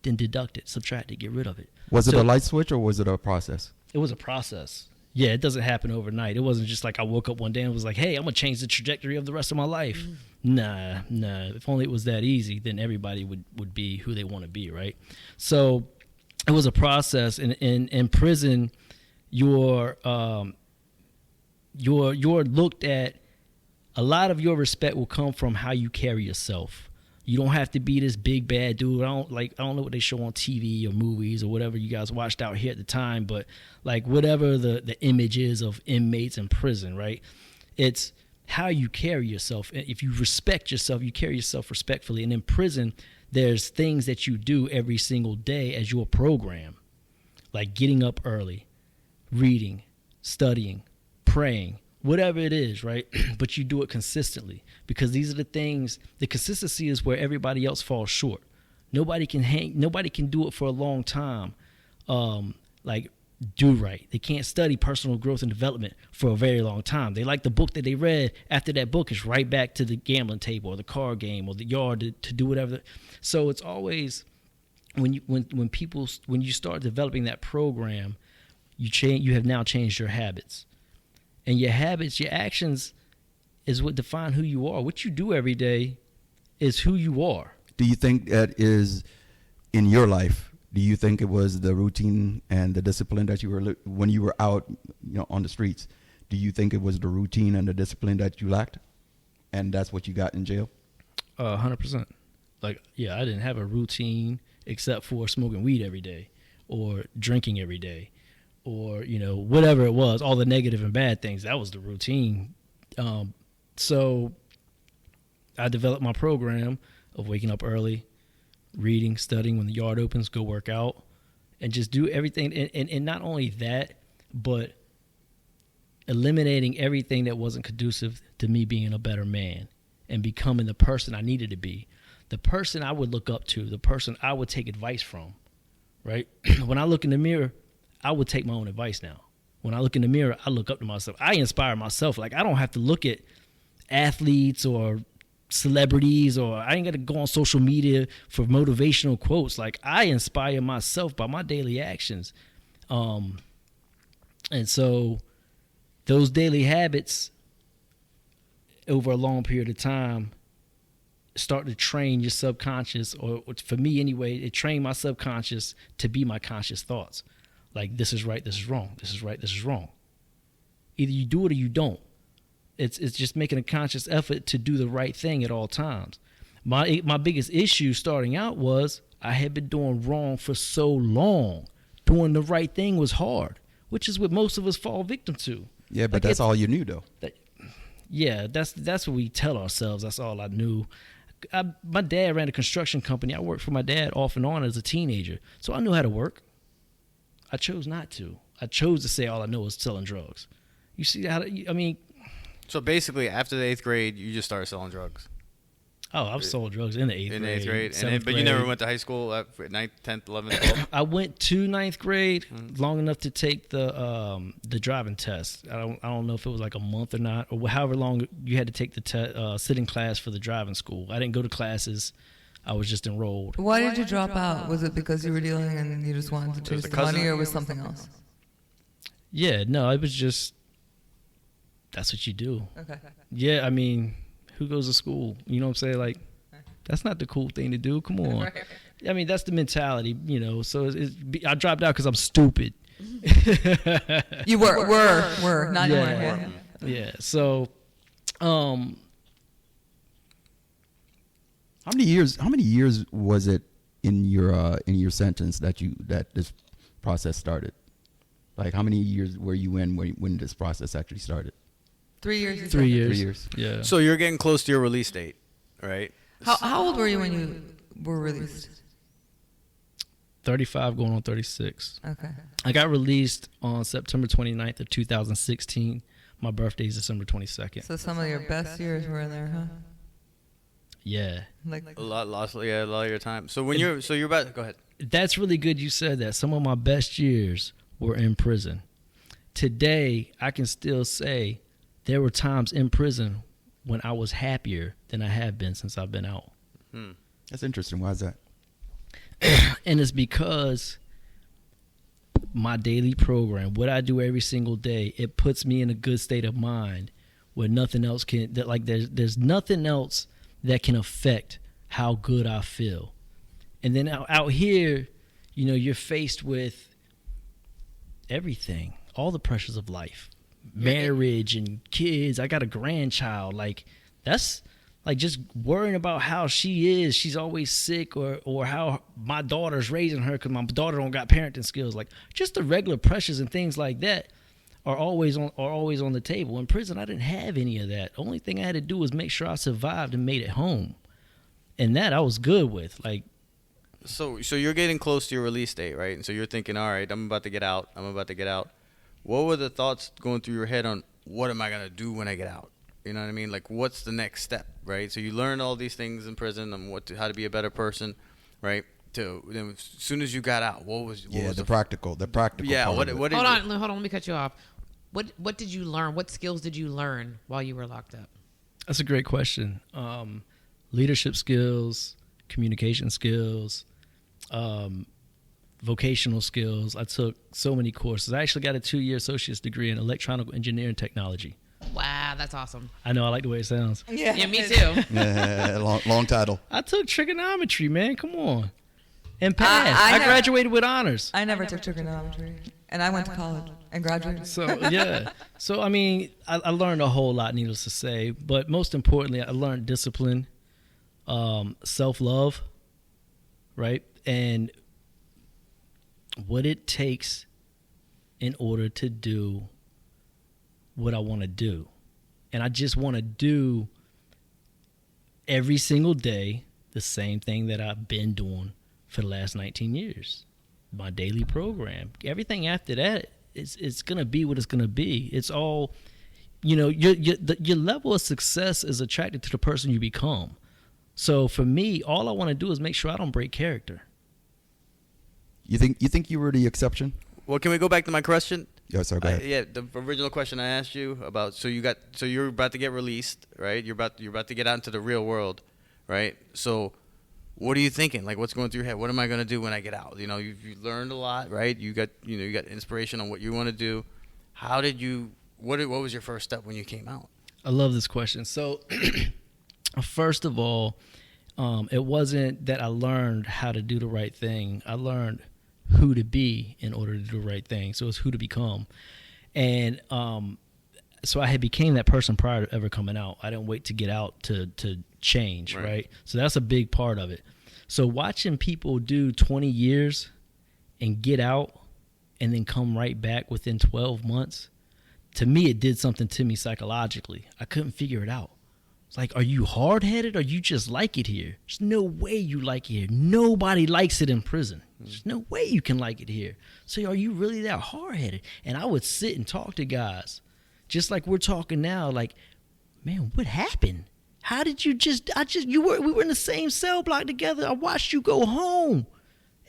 then deduct it, subtract it, get rid of it. Was it a light switch or was it a process? It was a process. Yeah, it doesn't happen overnight. It wasn't just like I woke up one day and was like, hey, I'm going to change the trajectory of the rest of my life. Nah. If only it was that easy, then everybody would be who they want to be, right? So it was a process. In prison, you're looked at. A lot of your respect will come from how you carry yourself. You don't have to be this big bad dude. I don't know what they show on TV or movies or whatever you guys watched out here at the time, but like whatever the image is of inmates in prison, right? It's how you carry yourself. If you respect yourself, you carry yourself respectfully. And in prison, there's things that you do every single day as your program, like getting up early, reading, studying, praying, whatever it is, right? But you do it consistently, because these are the things. The consistency is where everybody else falls short. Nobody can do it for a long time, like do right. They can't study personal growth and development for a very long time. They like the book that they read. After that book is right back to the gambling table or the card game or the yard to do whatever. So it's always when you start developing that program, you have now changed your habits. And your habits, your actions is what define who you are. What you do every day is who you are. Do you think that is in your life? Do you think it was the routine and the discipline that you were when you were out, on the streets? Do you think it was the routine and the discipline that you lacked, and that's what you got in jail? 100%. Like, yeah, I didn't have a routine except for smoking weed every day or drinking every day. Or, whatever it was, all the negative and bad things, that was the routine. So I developed my program of waking up early, reading, studying when the yard opens, go work out, and just do everything. And not only that, but eliminating everything that wasn't conducive to me being a better man and becoming the person I needed to be, the person I would look up to, the person I would take advice from, right? When I look in the mirror, I would take my own advice now. When I look in the mirror, I look up to myself. I inspire myself. Like, I don't have to look at athletes or celebrities, or I ain't got to go on social media for motivational quotes. Like, I inspire myself by my daily actions. And so those daily habits over a long period of time start to train your subconscious, or for me anyway, it trained my subconscious to be my conscious thoughts. Like, this is right, this is wrong, this is right, this is wrong. Either you do it or you don't. It's just making a conscious effort to do the right thing at all times. My biggest issue starting out was I had been doing wrong for so long. Doing the right thing was hard, which is what most of us fall victim to. Yeah, but that's all you knew, though. That's what we tell ourselves. That's all I knew. My dad ran a construction company. I worked for my dad off and on as a teenager, so I knew how to work. I chose not to. I chose to say all I know is selling drugs. You see how? So basically, after the 8th grade, you just started selling drugs. Oh, I've sold drugs in the 8th grade. In the 8th grade, but grade. You never went to high school at 9th, 10th, 11th, 12th? I went to 9th grade long enough to take the driving test. I don't know if it was like a month or not, or however long you had to take the sitting class for the driving school. I didn't go to classes. I was just enrolled. Why did you drop out? Was it because you were dealing and you just wanted to chase the money, or was something else? Yeah, no, it was just, that's what you do. Okay. Yeah, who goes to school? You know what I'm saying? Like, that's not the cool thing to do. Come on. Right. That's the mentality, So I dropped out because I'm stupid. You were not anymore. Yeah. So, How many years was it in your sentence that this process started? Like, how many years were you in when this process actually started? 3 years. 3 years. 3 years. Yeah. So you're getting close to your release date, right? How old were you when you were released? 35 going on 36. Okay. I got released on September 29th of 2016. My birthday is December 22nd. So some of your best years were in there, huh? Yeah. Like a lot of your time. So you're about, go ahead. That's really good you said that. Some of my best years were in prison. Today, I can still say there were times in prison when I was happier than I have been since I've been out. That's interesting. Why is that? And it's because my daily program, what I do every single day, it puts me in a good state of mind where nothing else can, there's nothing else that can affect how good I feel. And then out here, you know, you're faced with everything, all the pressures of life, marriage and kids. I got a grandchild. Like, that's like just worrying about how she's always sick, or how my daughter's raising her because my daughter don't got parenting skills. Like, just the regular pressures and things like that are always on the table. In prison, I didn't have any of that. The only thing I had to do was make sure I survived and made it home. And that I was good with. Like, So you're getting close to your release date, right? And so you're thinking, all right, I'm about to get out. What were the thoughts going through your head on what am I going to do when I get out? You know what I mean? Like, what's the next step, right? So you learned all these things in prison and how to be a better person, right? Then as soon as you got out, what was the practical yeah, part what Hold on, let me cut you off. What did you learn? What skills did you learn while you were locked up? that's a great question. Leadership skills, communication skills, vocational skills. I took so many courses. I actually got a 2-year associate's degree in electronic engineering technology. Wow, that's awesome. I know, I like the way it sounds. Yeah, me too. Yeah, long title. I took trigonometry, man. Come on. And passed. I graduated with honors. I never took trigonometry, and I went to college and graduated. So, yeah. So, I mean, I learned a whole lot, needless to say. But most importantly, I learned discipline, self-love, right? And what it takes in order to do what I want to do. And I just want to do every single day the same thing that I've been doing for the last 19 years. My daily program. Everything after that, it's going to be what it's going to be. It's all, you know, your level of success is attracted to the person you become. So for me, all I want to do is make sure I don't break character. You think you were the exception? Well, can we go back to my question? Yeah, sorry, go ahead. Yeah, the original question I asked you about. So you're about to get released, right? You're about to get out into the real world, right? So, what are you thinking? Like, what's going through your head? What am I going to do when I get out? You know, you learned a lot, right? You got inspiration on what you want to do. How did you? What was your first step when you came out? I love this question. So, first of all, it wasn't that I learned how to do the right thing. I learned who to be in order to do the right thing. So it's who to become. And so I had became that person prior to ever coming out. I didn't wait to get out to change, right? So that's a big part of it. So watching people do 20 years and get out and then come right back within 12 months, to me, it did something to me psychologically. I couldn't figure it out. It's like, are you hard-headed or you just like it here? There's no way you like it here. Nobody likes it in prison. There's no way you can like it here. So are you really that hard-headed? And I would sit and talk to guys, just like we're talking now, like, man, what happened? How did you we were in the same cell block together. I watched you go home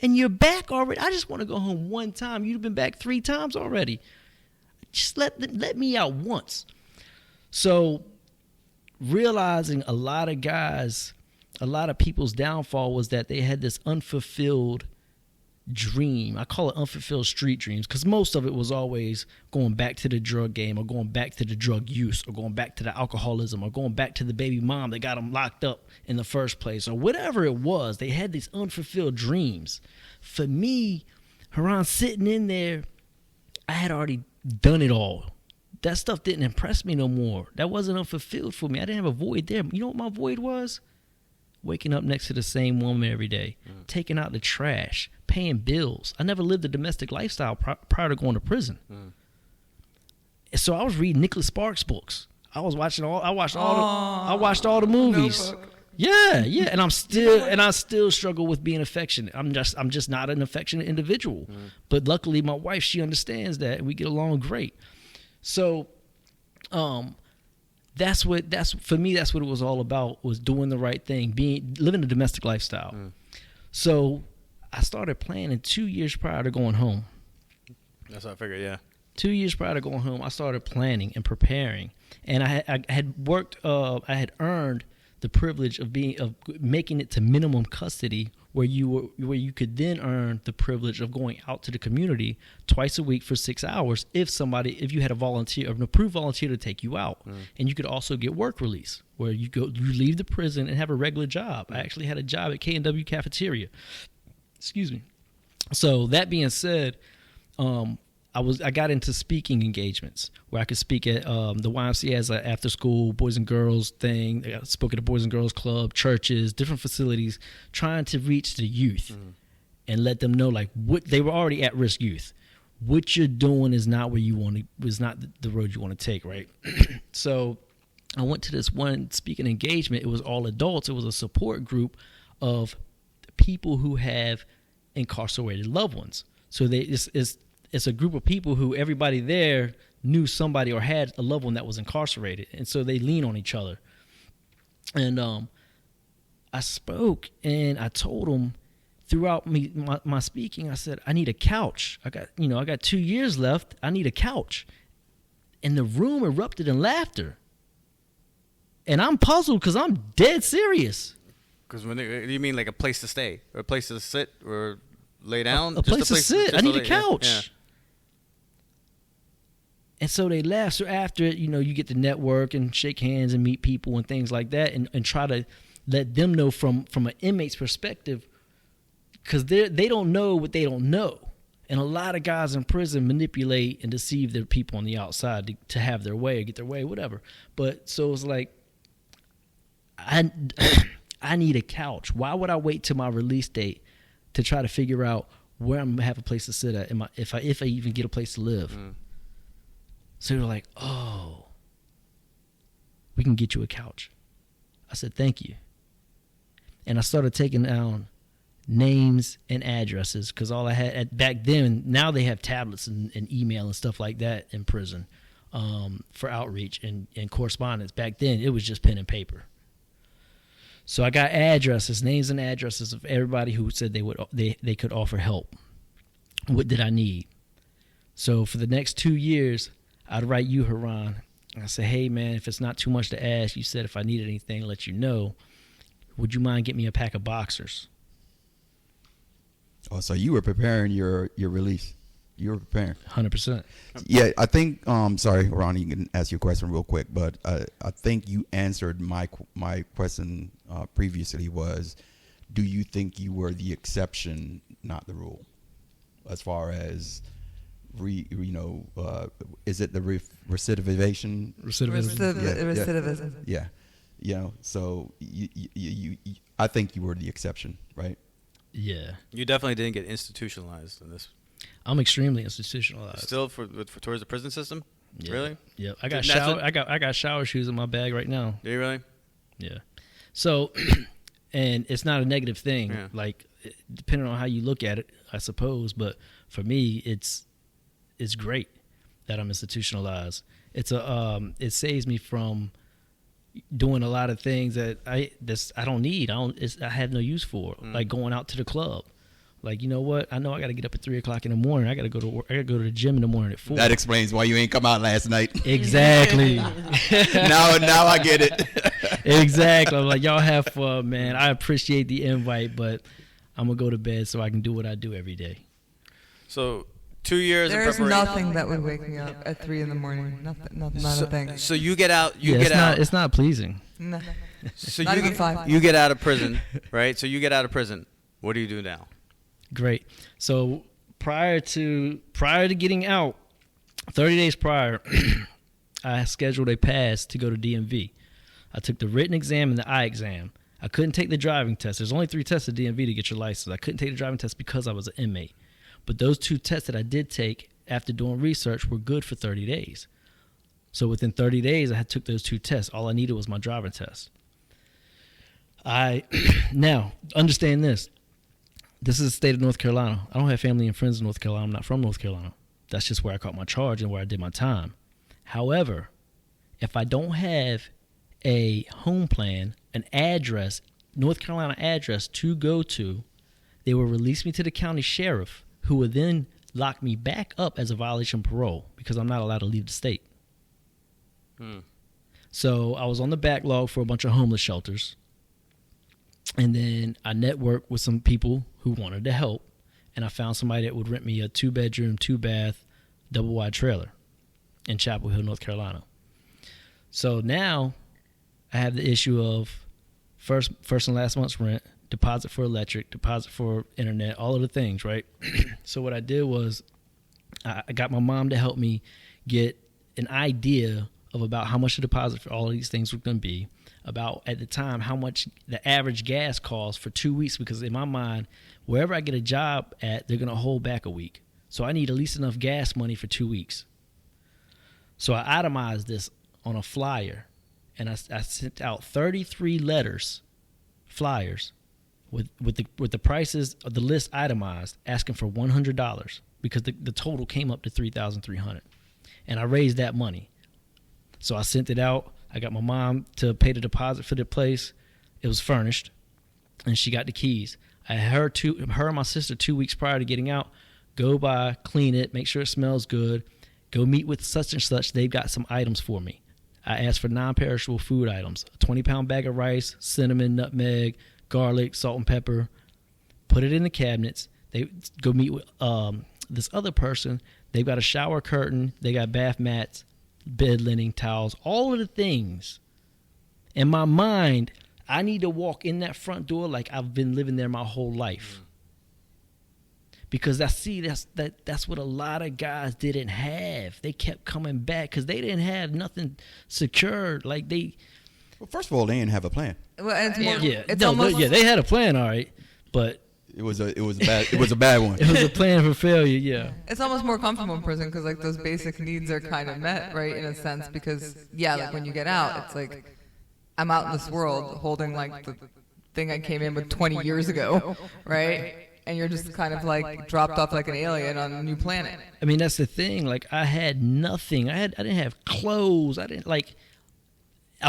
and you're back already. I just want to go home one time. You've been back 3 times already. Just let me out once. So realizing a lot of people's downfall was that they had this unfulfilled dream. I call it unfulfilled street dreams because most of it was always going back to the drug game or going back to the drug use or going back to the alcoholism or going back to the baby mom that got them locked up in the first place or whatever it was. They had these unfulfilled dreams. For me, Haran, sitting in there, I had already done it all. That stuff didn't impress me no more. That wasn't unfulfilled for me. I didn't have a void there. You know what my void was? Waking up next to the same woman every day, taking out the trash, paying bills. I never lived a domestic lifestyle prior to going to prison. So I was reading Nicholas Sparks books. I watched all the movies. Notebook. Yeah, and I still struggle with being affectionate. I'm just not an affectionate individual. But luckily my wife, she understands that and we get along great. So that's what it was all about, was doing the right thing, living a domestic lifestyle. So I started planning 2 years prior to going home. That's what I figured, yeah. 2 years prior to going home, I started planning and preparing. And I had earned the privilege of making it to minimum custody where you could then earn the privilege of going out to the community twice a week for 6 hours if you had an approved volunteer to take you out. And you could also get work release, where you leave the prison and have a regular job. I actually had a job at K&W cafeteria. Excuse me. So that being said, I got into speaking engagements where I could speak at the YMCA as an after school Boys and Girls thing. I spoke at the Boys and Girls Club, churches, different facilities, trying to reach the youth and let them know, like, what they were already at risk youth. What you're doing is not where you want to, is not the road you want to take, right? So I went to this one speaking engagement. It was all adults. It was a support group of people who have incarcerated loved ones. So it's a group of people who everybody there knew somebody or had a loved one that was incarcerated. And so they lean on each other. And I spoke and I told them throughout my speaking, I said, I need a couch. I got 2 years left. I need a couch. And the room erupted in laughter. And I'm puzzled because I'm dead serious. Because you mean like a place to stay or a place to sit or lay down? A place to sit. I need a couch. Yeah. And so they laugh. So after it, you get to network and shake hands and meet people and things like that, and try to let them know from an inmate's perspective, because they don't know what they don't know. And a lot of guys in prison manipulate and deceive their people on the outside to have their way or get their way, whatever. But so it's like, I need a couch. Why would I wait till my release date to try to figure out where I'm gonna have a place to sit at if I even get a place to live? So they're like, oh, we can get you a couch. I said, thank you. And I started taking down names and addresses, because all I had back then, now they have tablets and email and stuff like that in prison for outreach and correspondence. Back then, it was just pen and paper. So I got names and addresses of everybody who said they could offer help. What did I need? So for the next 2 years, I'd write you, Haran. I say, hey, man, if it's not too much to ask, you said if I needed anything, let you know. Would you mind getting me a pack of boxers? Oh, so you were preparing your release. You were preparing. 100%. Yeah, I think, sorry, Ronnie, you can ask your question real quick, but I think you answered my question previously was, do you think you were the exception, not the rule, as far as, is it the recidivation? Recidivism. Yeah. So you I think you were the exception, right? Yeah. You definitely didn't get institutionalized in this. I'm extremely institutionalized. Still for towards the prison system? Yeah. Really? Yeah. I got shower shoes in my bag right now. Do you really? Yeah. So, and it's not a negative thing. Yeah. Like, depending on how you look at it, I suppose. But for me, it's great that I'm institutionalized. It saves me from doing a lot of things that I don't need. I have no use for, like going out to the club. Like, you know what? I know I got to get up at 3 o'clock in the morning. I got to go to work. I got to go to the gym in the morning at 4. That explains why you ain't come out last night. Exactly. now I get it. Exactly. I'm like, y'all have fun, man. I appreciate the invite, but I'm gonna go to bed so I can do what I do every day. So 2 years in There's preparation. nothing that would wake me up at 3 in the morning. Nothing, not a thing. So you get out. It's not pleasing. No. So Not even 5. You get out of prison, right? So you get out of prison. What do you do now? Great. So prior to getting out, 30 days prior, I scheduled a pass to go to DMV. I took the written exam and the eye exam. I couldn't take the driving test. There's only 3 tests at DMV to get your license. I couldn't take the driving test because I was an inmate. But those 2 tests that I did take after doing research were good for 30 days. So within 30 days, I took those 2 tests. All I needed was my driving test. Now, understand this. This is the state of North Carolina. I don't have family and friends in North Carolina. I'm not from North Carolina. That's just where I caught my charge and where I did my time. However, if I don't have a home plan, an address, North Carolina address to go to, they will release me to the county sheriff, who will then lock me back up as a violation of parole because I'm not allowed to leave the state. So I was on the backlog for a bunch of homeless shelters. And then I networked with some people who wanted to help, and I found somebody that would rent me a 2-bedroom, 2-bath, double-wide trailer in Chapel Hill, North Carolina. So now I have the issue of first and last month's rent, deposit for electric, deposit for internet, all of the things, right? So what I did was I got my mom to help me get an idea of about how much the deposit for all of these things was going to be, about at the time how much the average gas costs for 2 weeks, because in my mind, wherever I get a job at, they're going to hold back a week. So I need at least enough gas money for 2 weeks. So I itemized this on a flyer, and I sent out 33 flyers with the prices of the list itemized, asking for $100 because the total came up to $3,300, and I raised that money. So I sent it out. I got my mom to pay the deposit for the place. It was furnished, and she got the keys. I had her and my sister 2 weeks prior to getting out, go by, clean it, make sure it smells good, go meet with such and such. They've got some items for me. I asked for non-perishable food items, a 20-pound bag of rice, cinnamon, nutmeg, garlic, salt and pepper. Put it in the cabinets. They go meet with this other person. They've got a shower curtain. They got bath mats, bed linen, towels, all of the things. In my mind, I need to walk in that front door like I've been living there my whole life. Because that's what a lot of guys didn't have. They kept coming back because they didn't have nothing secured. Like Well, first of all, they didn't have a plan. Well, and it's yeah, almost, they had a plan, all right, but It was a bad one. it was a plan for failure. Yeah. It's almost more comfortable in prison because like those basic needs are kind of met, right, in a sense. Because like when you get out, it's like I'm out in this world holding like the thing I came in with 20 years ago, right? And you're just kind of like dropped off like an alien on a new planet. I mean, that's the thing. Like I had nothing. I didn't have clothes. I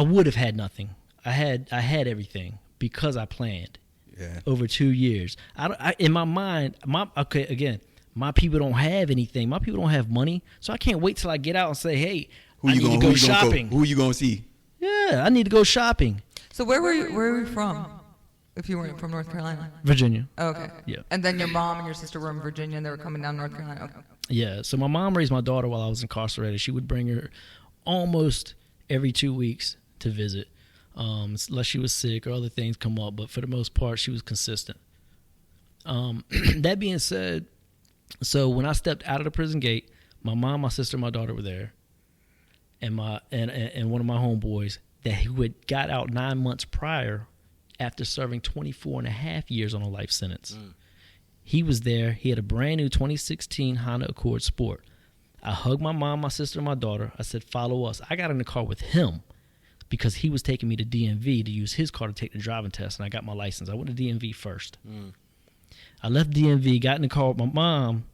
would have had nothing. I had everything because I planned. Yeah. Over 2 years. In my mind, my people don't have anything. My people don't have money. So I can't wait till I get out and say, hey, I need to go shopping. Who you going to see? Yeah, I need to go shopping. So where were you from? If you weren't from North Carolina? Virginia. Oh, okay. Yeah. And then your mom and your sister were in Virginia and they were coming down North Carolina? Okay. Yeah. So my mom raised my daughter while I was incarcerated. She would bring her almost every 2 weeks to visit. Unless she was sick or other things come up, but for the most part, she was consistent. That being said, so when I stepped out of the prison gate, my mom, my sister, my daughter were there, and one of my homeboys who had got out 9 months prior after serving 24 and a half years on a life sentence. He was there. He had a brand new 2016 Honda Accord Sport. I hugged my mom, my sister, and my daughter. I said, follow us. I got in the car with him, because he was taking me to DMV to use his car to take the driving test, and I got my license. I went to DMV first. I left DMV, got in the car with my mom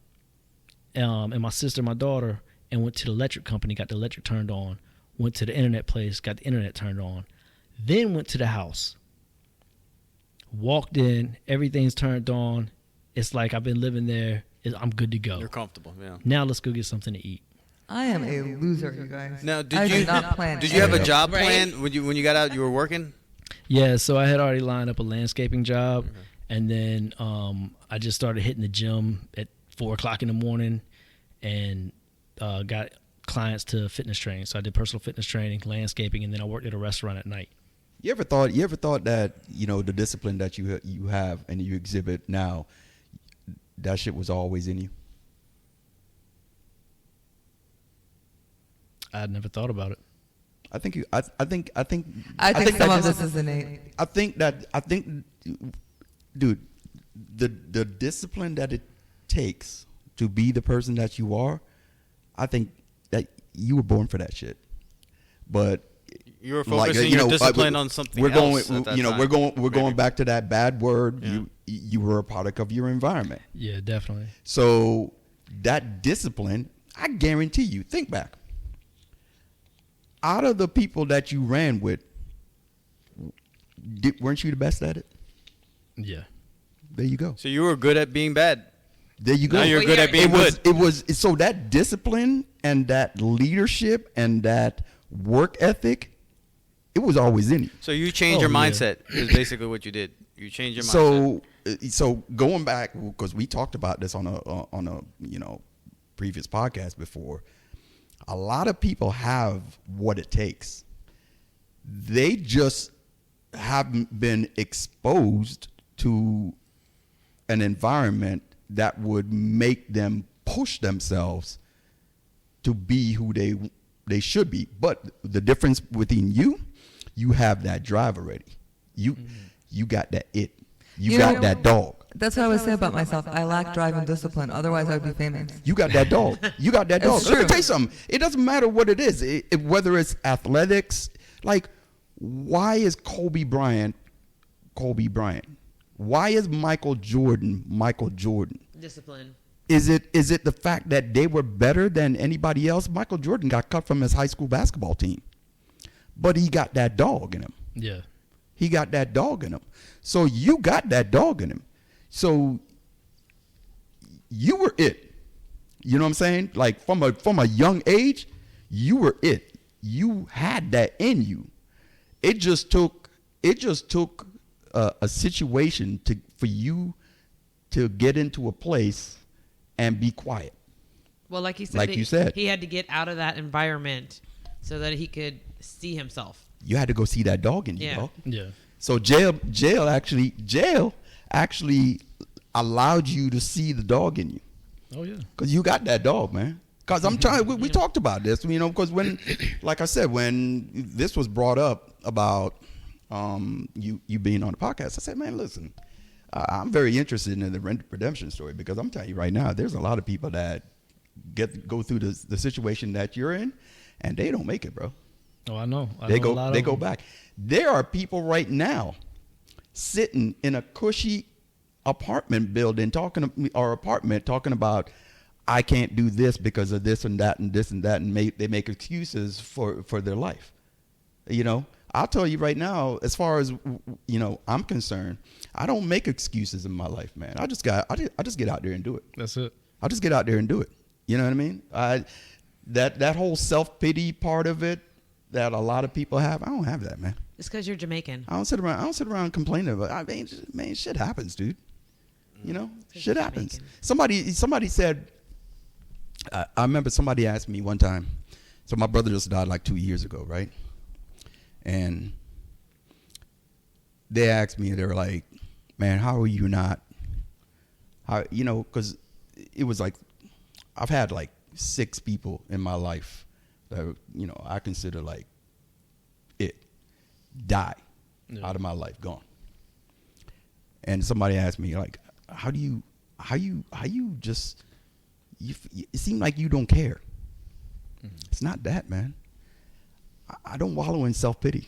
and my sister and my daughter, and went to the electric company, got the electric turned on, went to the internet place, got the internet turned on, then went to the house. Walked in, everything's turned on. It's like I've been living there. I'm good to go. You're comfortable, yeah. Now let's go get something to eat. I am a loser, you guys. Now, I did not plan. Did you have a job Right. plan when you got out? You were working. Yeah, so I had already lined up a landscaping job, and then I just started hitting the gym at 4 o'clock in the morning, and got clients to fitness training. So I did personal fitness training, landscaping, and then I worked at a restaurant at night. You ever thought that the discipline that you have and you exhibit now, that shit was always in you? I'd never thought about it. I think some of this is innate. I think, dude, the discipline that it takes to be the person that you are, I think that you were born for that shit. But You were focusing your discipline on something we're going, else at that you know, time. we're going back to that bad word. Yeah. You were a product of your environment. Yeah, definitely. So that discipline, I guarantee you, think back. Out of the people that you ran with, weren't you the best at it? Yeah. There you go. So you were good at being bad. There you go. Now you're good at being good. It was so that discipline and that leadership and that work ethic, it was always in you. So you changed Oh, your yeah. mindset is basically what you did. You change your mindset. So going back, because we talked about this on a previous podcast before, a lot of people have what it takes. They just haven't been exposed to an environment that would make them push themselves to be who they should be. But the difference within you have that drive already. You got that it. You got that dog. That's what I would say about myself. I lack drive and discipline. Otherwise, I would be famous. You got that dog. You got that dog. It's Let me true. tell you something. It doesn't matter what it is. Whether it's athletics, like why is Kobe Bryant Kobe Bryant? Why is Michael Jordan Michael Jordan? Discipline. Is it the fact that they were better than anybody else? Michael Jordan got cut from his high school basketball team, but he got that dog in him. Yeah. He got that dog in him. So you got that dog in him. So you were it. You know what I'm saying? Like from a young age, you were it. You had that in you. It just took a situation for you to get into a place and be quiet. Well, like you said, Like you said. he had to get out of that environment so that he could see himself. You had to go see that dog in you, Yeah. dog. Yeah. So jail actually allowed you to see the dog in you. Oh yeah. Because you got that dog, man. Because I'm trying, we talked about this, because when, like I said, when this was brought up about you being on the podcast, I said, man, listen, I'm very interested in the redemption story, because I'm telling you right now, there's a lot of people that go through the situation that you're in, and they don't make it, bro. Oh, I know. They go back. There are people right now sitting in a cushy apartment building talking about, I can't do this because of this and that and this and that, and they make excuses for their life. I'll tell you right now, as far as I'm concerned, I don't make excuses in my life, man. I just get out there and do it. That's it. I just get out there and do it. You know what I mean? That whole self-pity part of it that a lot of people have, I don't have that, man. It's because you're Jamaican. I don't sit around complaining about it. Man, shit happens, dude. Shit happens. Jamaican. Somebody said, I remember somebody asked me one time, so my brother just died like 2 years ago, right? And they asked me, they were like, man, how are you not, because it was like, I've had like 6 people in my life that, I consider like it, die out of my life, gone. And somebody asked me, like, how you just, it seemed like you don't care. Mm-hmm. It's not that, man. I don't wallow in self-pity.